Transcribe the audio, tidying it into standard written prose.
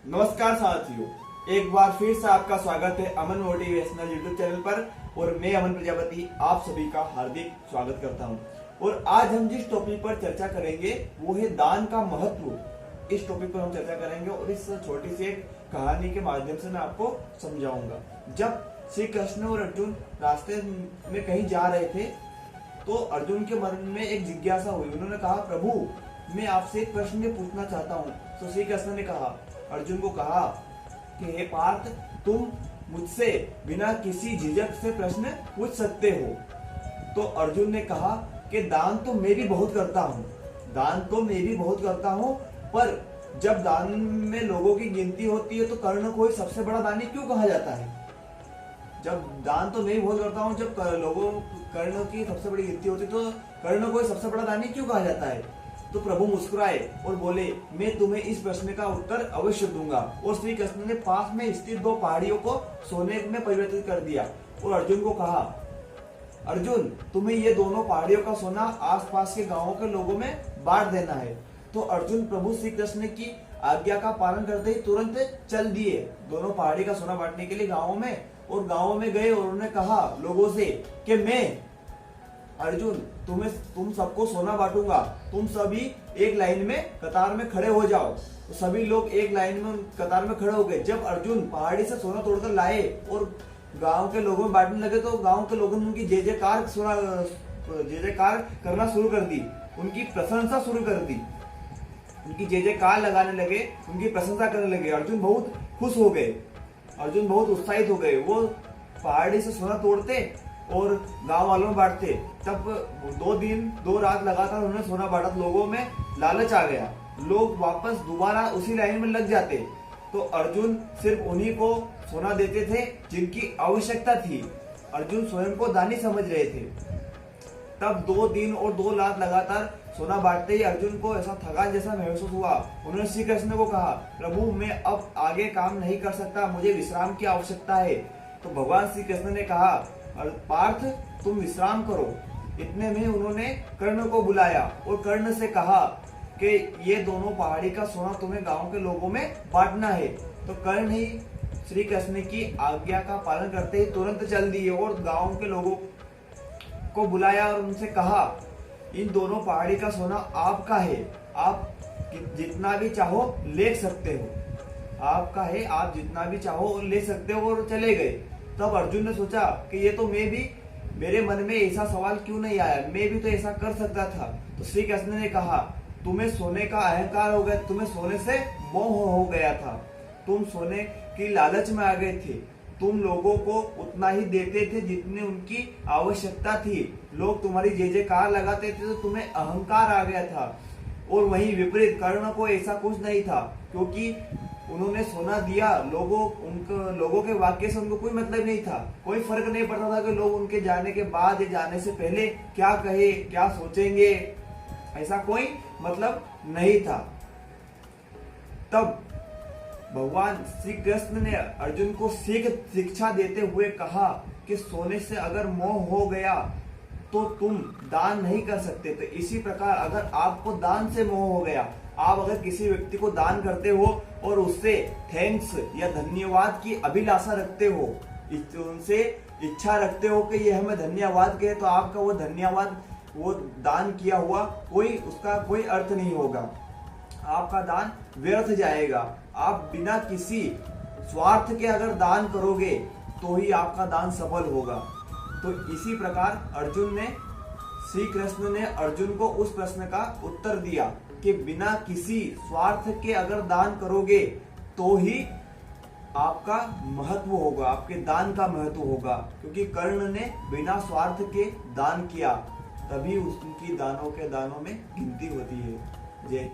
नमस्कार साथियों, एक बार फिर से आपका स्वागत है अमन मोटिवेशनल यूट्यूब चैनल पर। और मैं अमन प्रजापति आप सभी का हार्दिक स्वागत करता हूं। और आज हम जिस टॉपिक पर चर्चा करेंगे वो है दान का महत्व। इस टॉपिक पर हम चर्चा करेंगे और इस छोटी सी एक कहानी के माध्यम से मैं आपको समझाऊंगा। जब श्री कृष्ण और अर्जुन रास्ते में कहीं जा रहे थे तो अर्जुन के मन में एक जिज्ञासा हुई। उन्होंने कहा, प्रभु मैं आपसे एक प्रश्न पूछना चाहता हूँ। तो श्री कृष्ण ने कहा, अर्जुन को कहा कि हे पार्थ, तुम मुझसे बिना किसी झिझक से प्रश्न पूछ सकते हो। तो अर्जुन ने कहा कि दान तो मैं भी बहुत करता हूँ, पर जब दान में लोगों की गिनती होती है तो कर्ण को ही सबसे बड़ा दानी क्यों कहा जाता है? जब दान तो मैं भी बहुत करता हूँ, जब लोगों कर्ण की सबसे बड़ी गिनती होती तो कर्ण को ही सबसे बड़ा दानी क्यों कहा जाता है? तो प्रभु मुस्कुराए और बोले, मैं तुम्हें इस प्रश्न का उत्तर अवश्य दूंगा। और श्री कृष्ण ने पास में स्थित दो पहाड़ियों को सोने में परिवर्तित कर दिया और अर्जुन को कहा, अर्जुन तुम्हें ये दोनों पहाड़ियों का सोना आसपास के गांवों के लोगों में बांट देना है। तो अर्जुन प्रभु श्री कृष्ण की आज्ञा का पालन करते ही तुरंत चल दिए दोनों पहाड़ी का सोना बांटने के लिए गाँवों में। और गाँवों में गए और उन्होंने कहा लोगों से कि मैं अर्जुन तुम सबको सोना बांटूंगा, तुम सभी एक लाइन में कतार में खड़े हो जाओ। तो सभी लोग एक लाइन में कतार में खड़े हो गए। जब अर्जुन पहाड़ी से सोना तोड़कर लाए और गांव के लोगों में बांटने लगे तो गांव के लोगों ने उनकी जय जयकार करना शुरू कर दी, उनकी प्रशंसा शुरू कर दी, उनकी जय जयकार लगाने लगे, उनकी प्रशंसा करने लगे। अर्जुन बहुत खुश हो गए, अर्जुन बहुत उत्साहित हो गए। वो पहाड़ी से सोना तोड़ते और गांव वालों में बांटते। तब 2 दिन 2 रात लगातार उन्होंने सोना बांटा। लोगों में लालच आ गया, लोग वापस दोबारा उसी लाइन में लग जाते। तो अर्जुन सिर्फ उन्हीं को सोना देते थे जिनकी आवश्यकता थी। अर्जुन स्वयं को दानी समझ रहे थे। तब 2 दिन और 2 रात लगातार सोना बांटते ही अर्जुन को ऐसा थकान जैसा महसूस हुआ। उन्होंने श्री कृष्ण को कहा, प्रभु मैं अब आगे काम नहीं कर सकता, मुझे विश्राम की आवश्यकता है। तो भगवान श्री कृष्ण ने कहा, पार्थ तुम विश्राम करो। इतने में उन्होंने कर्ण को बुलाया और कर्ण से कहा कि ये दोनों पहाड़ी का सोना तुम्हें गांव के लोगों में बांटना है। तो कर्ण ही श्री कृष्ण की आज्ञा का पालन करते ही तुरंत चल दिए और गांव के लोगों को बुलाया और उनसे कहा, इन दोनों पहाड़ी का सोना आपका है, आप जितना भी चाहो ले सकते हो, आपका है, आप जितना भी चाहो ले सकते हो। और चले गए। तब अर्जुन ने सोचा कि ये तो मेरे मन में ऐसा सवाल क्यों नहीं आया, मैं भी तो ऐसा कर सकता था। तो श्री कृष्ण ने कहा, तुम्हें सोने का अहंकार हो गया, तुम्हें सोने से मोह हो गया था, तुम सोने की लालच में आ गए थे, तुम लोगों को उतना ही देते थे जितने उनकी आवश्यकता थी। लोग तुम्हारी जय जयकार लगाते थे तो तुम्हें अहंकार आ गया था। और वहीं विपरीत कर्ण को ऐसा कुछ नहीं था, क्योंकि उन्होंने सोना दिया, लोगों के वाक्य से उनको कोई मतलब नहीं था। कोई फर्क नहीं पड़ता था कि लोग उनके जाने के बाद या जाने से पहले क्या कहे, क्या सोचेंगे, ऐसा कोई मतलब नहीं था। तब भगवान श्री कृष्ण ने अर्जुन को शिक्षा देते हुए कहा कि सोने से अगर मोह हो गया तो तुम दान नहीं कर सकते। तो इसी प्रकार अगर आपको दान से मोह हो गया, आप अगर किसी व्यक्ति को दान करते हो और उससे थैंक्स या धन्यवाद की अभिलाषा रखते हो, उनसे इच्छा रखते हो कि ये हमें धन्यवाद कहे, तो आपका वो धन्यवाद, वो दान किया हुआ उसका कोई अर्थ नहीं होगा, आपका दान व्यर्थ जाएगा। आप बिना किसी स्वार्थ के अगर दान करोगे तो ही आपका दान सफल होगा। तो इसी प्रकार श्री कृष्ण ने अर्जुन को उस प्रश्न का उत्तर दिया कि बिना किसी स्वार्थ के अगर दान करोगे तो ही आपका महत्व होगा, आपके दान का महत्व होगा। क्योंकि कर्ण ने बिना स्वार्थ के दान किया, तभी उनकी दानों में गिनती होती है। जय